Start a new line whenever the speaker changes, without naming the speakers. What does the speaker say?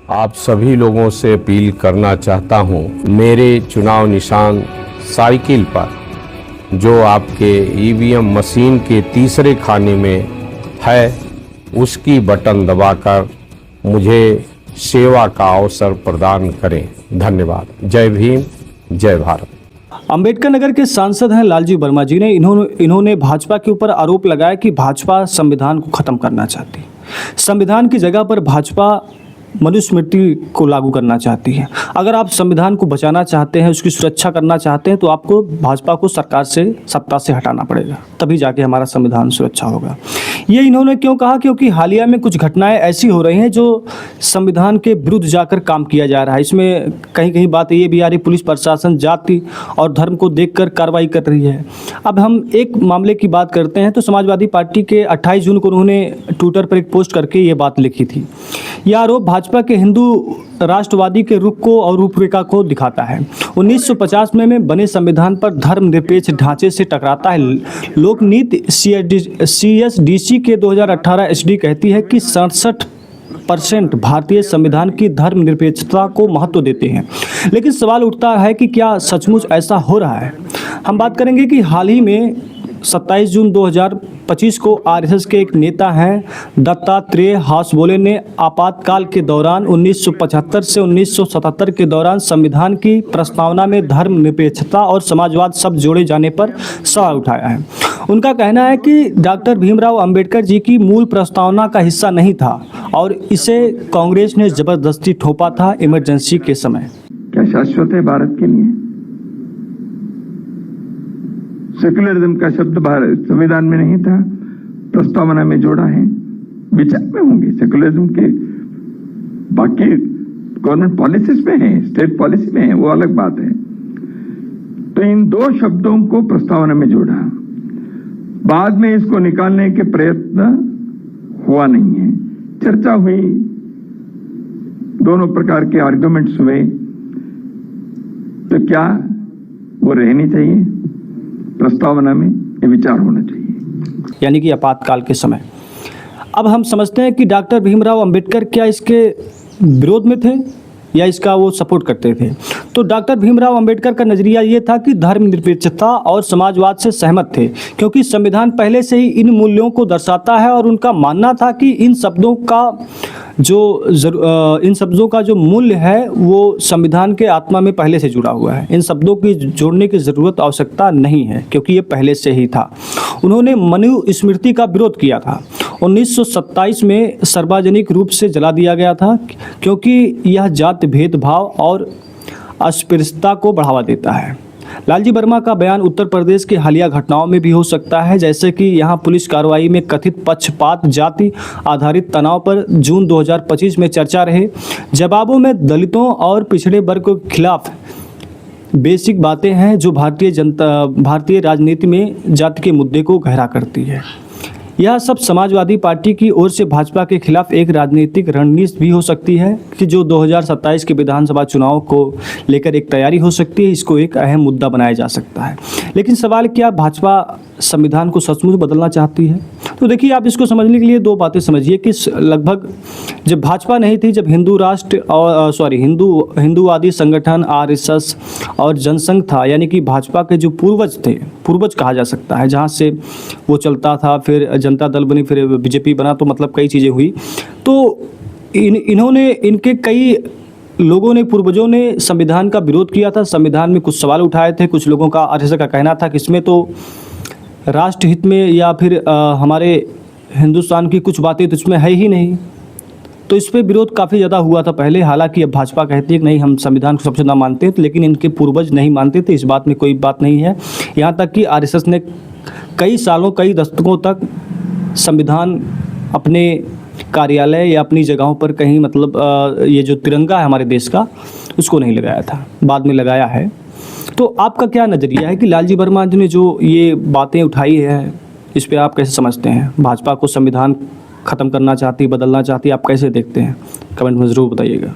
आप सभी लोगों से अपील करना चाहता हूं, मेरे चुनाव निशान साइकिल पर जो आपके ईवीएम मशीन के तीसरे खाने में है, उसकी बटन दबाकर मुझे सेवा का अवसर प्रदान करें। धन्यवाद। जय भीम, जय भारत।
अंबेडकर नगर के सांसद हैं लालजी वर्मा जी ने इन्होंने भाजपा के ऊपर आरोप लगाया कि भाजपा संविधान को खत्म करना चाहती है। संविधान की जगह पर भाजपा मनुस्मृति को लागू करना चाहती है। अगर आप संविधान को बचाना चाहते हैं, उसकी सुरक्षा करना चाहते हैं, तो आपको भाजपा को सरकार से, सत्ता से हटाना पड़ेगा, तभी जाके हमारा संविधान सुरक्षा होगा। ये इन्होंने क्यों कहा? क्योंकि हालिया में कुछ घटनाएं ऐसी हो रही हैं जो संविधान के विरुद्ध जाकर काम किया जा रहा है। इसमें कहीं कहीं बात ये भी आ रही, पुलिस प्रशासन जाति और धर्म को देखकर कार्रवाई कर रही है। अब हम एक मामले की बात करते हैं तो समाजवादी पार्टी के 28 जून को उन्होंने ट्विटर पर एक पोस्ट करके ये बात लिखी थी। यह आरोप भाजपा के हिंदू राष्ट्रवादी के रुख को और रूपरेखा को दिखाता है। 1950 में बने संविधान पर धर्मनिरपेक्ष ढांचे से टकराता है। लोकनीति CSDC के 2018 SD कहती है कि 67% भारतीय संविधान की धर्मनिरपेक्षता को महत्व देते हैं। लेकिन सवाल उठता है कि क्या सचमुच ऐसा हो रहा है? हम बात करेंगे कि हाल ही में 27 जून 2025 को RSS के एक नेता हैं दत्तात्रेय हासबोले ने आपातकाल के दौरान 1975 से 1977 के दौरान संविधान की प्रस्तावना में धर्मनिरपेक्षता और समाजवाद शब्द जोड़े जाने पर सवाल उठाया है। उनका कहना है कि डॉक्टर भीमराव अंबेडकर जी की मूल प्रस्तावना का हिस्सा नहीं था और इसे कांग्रेस ने जबरदस्ती थोपा था इमरजेंसी के समय।
क्या शाश्वत है भारत के लिए? सेक्युलरिज्म का शब्द भारत संविधान में नहीं था, प्रस्तावना में जोड़ा है। विचार में होंगे सेक्युलरिज्म के, बाकी गवर्नमेंट पॉलिसीज में है, स्टेट पॉलिसी में है, वो अलग बात है। तो इन दो शब्दों को प्रस्तावना में जोड़ा, बाद में इसको निकालने के प्रयत्न हुआ नहीं है। चर्चा हुई, दोनों प्रकार के आर्गुमेंट्स हुए, तो क्या वो रहनी चाहिए प्रस्तावना में? ये विचार होना चाहिए,
यानी कि आपातकाल के समय। अब हम समझते हैं कि डॉक्टर भीमराव अंबेडकर क्या इसके विरोध में थे या इसका वो सपोर्ट करते थे? तो डॉक्टर भीमराव अंबेडकर का नज़रिया ये था कि धर्मनिरपेक्षता और समाजवाद से सहमत थे, क्योंकि संविधान पहले से ही इन मूल्यों को दर्शाता है और उनका मानना था कि इन शब्दों का जो मूल्य है वो संविधान के आत्मा में पहले से जुड़ा हुआ है। इन शब्दों की जोड़ने की ज़रूरत, आवश्यकता नहीं है, क्योंकि ये पहले से ही था। उन्होंने मनुस्मृति का विरोध किया था। 1927 में सार्वजनिक रूप से जला दिया गया था, क्योंकि यह जाति भेदभाव और अस्पृश्यता को बढ़ावा देता है। लालजी वर्मा का बयान उत्तर प्रदेश की हालिया घटनाओं में भी हो सकता है, जैसे कि यहां पुलिस कार्रवाई में कथित पक्षपात, जाति आधारित तनाव पर जून 2025 में चर्चा रहे। जवाबों में दलितों और पिछड़े वर्ग के खिलाफ बेसिक बातें हैं जो भारतीय राजनीति में जाति के मुद्दे को गहरा करती है। यह सब समाजवादी पार्टी की ओर से भाजपा के खिलाफ एक राजनीतिक रणनीति भी हो सकती है कि जो 2027 के विधानसभा चुनाव को लेकर एक तैयारी हो सकती है। इसको एक अहम मुद्दा बनाया जा सकता है। लेकिन सवाल क्या भाजपा संविधान को सचमुच बदलना चाहती है? तो देखिए, आप इसको समझने के लिए दो बातें समझिए कि लगभग जब भाजपा नहीं थी, जब हिंदूवादी संगठन RSS और जनसंघ था, यानी कि भाजपा के जो पूर्वज कहा जा सकता है, जहाँ से वो चलता था, फिर जनता दल बनी, फिर BJP बना, तो मतलब कई चीज़ें हुई। तो इनके कई लोगों ने, पूर्वजों ने संविधान का विरोध किया था। संविधान में कुछ सवाल उठाए थे। कुछ लोगों का, RSS का कहना था कि इसमें तो राष्ट्र हित में या फिर हमारे हिंदुस्तान की कुछ बातें तो इसमें है ही नहीं। तो इस पर विरोध काफ़ी ज़्यादा हुआ था पहले। हालांकि अब भाजपा कहती है कि नहीं, हम संविधान को सबसे ज़्यादा मानते हैं, लेकिन इनके पूर्वज नहीं मानते थे। इस बात में कोई बात नहीं है। यहाँ तक कि RSS ने कई सालों, कई दशकों तक संविधान अपने कार्यालय या अपनी जगहों पर कहीं, मतलब ये जो तिरंगा है हमारे देश का, उसको नहीं लगाया था, बाद में लगाया है। तो आपका क्या नज़रिया है कि लालजी वर्मा जी ने जो ये बातें उठाई है, इस पर आप कैसे समझते हैं? भाजपा को संविधान ख़त्म करना चाहती, बदलना चाहती, आप कैसे देखते हैं? कमेंट में ज़रूर बताइएगा।